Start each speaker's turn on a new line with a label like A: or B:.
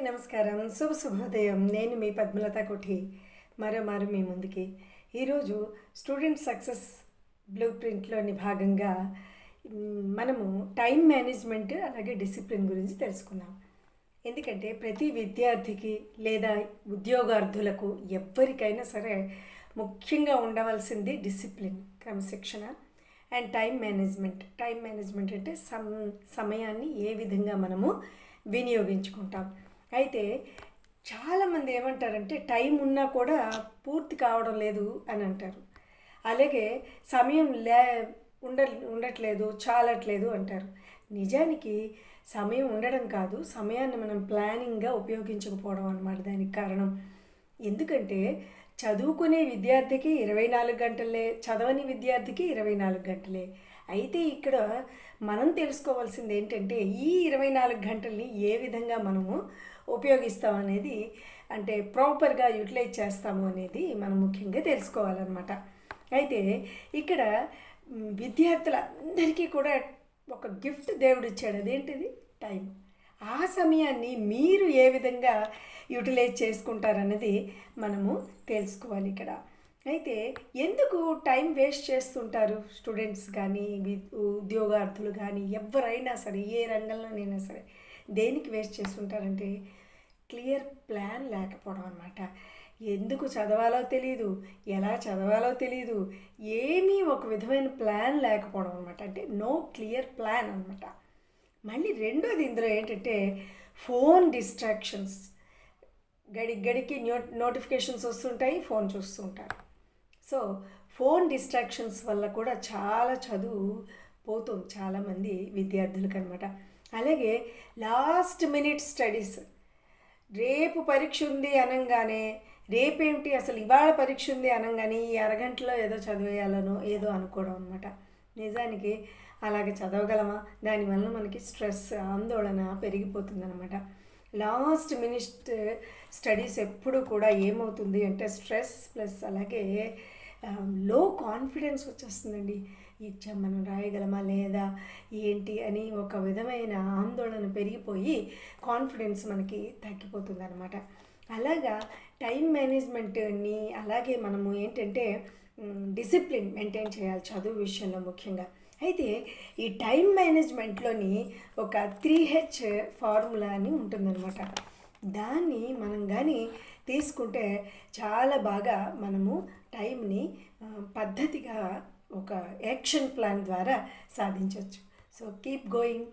A: నమస్కారం, శుభోదయం. నేను మీ పద్మలత కోఠి మరోమారు మీ ముందుకి. ఈరోజు స్టూడెంట్ సక్సెస్ బ్లూ ప్రింట్లోని భాగంగా మనము టైం మేనేజ్మెంట్ అలాగే డిసిప్లిన్ గురించి తెలుసుకుందాం. ఎందుకంటే ప్రతి విద్యార్థికి లేదా ఉద్యోగార్థులకు ఎవ్వరికైనా సరే ముఖ్యంగా ఉండవలసింది డిసిప్లిన్, క్రమశిక్షణ and time management. Time management అంటే సమయాన్ని ఏ విధంగా మనము వినియోగించుకుంటాం. అయితే చాలామంది ఏమంటారంటే టైం ఉన్నా కూడా పూర్తి కావడం లేదు అని అంటారు. అలాగే సమయం ఉండట్లేదు, చాలట్లేదు అంటారు. నిజానికి సమయం ఉండడం కాదు, సమయాన్ని మనం ప్లానింగ్గా ఉపయోగించకపోవడం అన్నమాట దానికి కారణం. ఎందుకంటే చదువుకునే విద్యార్థికి 24 గంటలే, చదవని విద్యార్థికి 24 గంటలే. అయితే ఇక్కడ మనం తెలుసుకోవాల్సింది ఏంటంటే ఈ 24 గంటల్ని ఏ విధంగా మనము ఉపయోగిస్తాం అనేది, అంటే ప్రాపర్గా యూటిలైజ్ చేస్తాము అనేది మనం ముఖ్యంగా తెలుసుకోవాలన్నమాట. అయితే ఇక్కడ విద్యార్థులందరికీ కూడా ఒక గిఫ్ట్ దేవుడు ఇచ్చాడు. అదేంటిది? టైం. ఆ సమయాన్ని మీరు ఏ విధంగా యూటిలైజ్ చేసుకుంటారన్నది మనము తెలుసుకోవాలి ఇక్కడ. అయితే ఎందుకు టైం వేస్ట్ చేస్తుంటారు స్టూడెంట్స్ కానీ ఉద్యోగార్థులు కానీ ఎవరైనా సరే, ఏ రంగంలోనైనా సరే దేనికి వేస్ట్ చేస్తుంటారంటే క్లియర్ ప్లాన్ లేకపోవడం అన్నమాట. ఎందుకు చదవాలో తెలీదు, ఎలా చదవాలో తెలీదు, ఏమీ ఒక విధమైన ప్లాన్ లేకపోవడం అనమాట. అంటే నో క్లియర్ ప్లాన్ అనమాట. మళ్ళీ రెండోది ఇందులో ఏంటంటే ఫోన్ డిస్ట్రాక్షన్స్. గడికి నోటిఫికేషన్స్ వస్తుంటాయి, ఫోన్ చూస్తుంటారు. సో ఫోన్ డిస్ట్రాక్షన్స్ వల్ల కూడా చాలా చదువు పోతుంది చాలామంది విద్యార్థులకు అనమాట. అలాగే లాస్ట్ మినిట్ స్టడీస్. రేపు పరీక్ష ఉంది అనగానే, రేపేమిటి అసలు ఇవాళ పరీక్ష ఉంది అనగానే ఈ అరగంటలో ఏదో చదివేయాలనో ఏదో అనుకోవడం అనమాట. నిజానికి అలాగే చదవగలమా? దానివల్ల మనకి స్ట్రెస్, ఆందోళన పెరిగిపోతుందన్నమాట. లాస్ట్ మినిట్ స్టడీస్ ఎప్పుడు కూడా ఏమవుతుంది అంటే స్ట్రెస్ ప్లస్ అలాగే లో కాన్ఫిడెన్స్ వచ్చేస్తుందండి. ఎగ్జామ్ మనం రాయగలమా లేదా ఏంటి అని ఒక విధమైన ఆందోళన పెరిగిపోయి కాన్ఫిడెన్స్ మనకి తగ్గిపోతుంది అనమాట. అలాగా టైం మేనేజ్మెంట్ని అలాగే మనము ఏంటంటే డిసిప్లిన్ మెయింటైన్ చేయాలి చదువు విషయంలో ముఖ్యంగా. అయితే ఈ టైం మేనేజ్మెంట్లోని ఒక 3H ఫార్ములా అని ఉంటుందన్నమాట. దాన్ని మనం కానీ తీసుకుంటే చాలా బాగా మనము టైంని పద్ధతిగా ఒక యాక్షన్ ప్లాన్ ద్వారా సాధించవచ్చు. So keep going.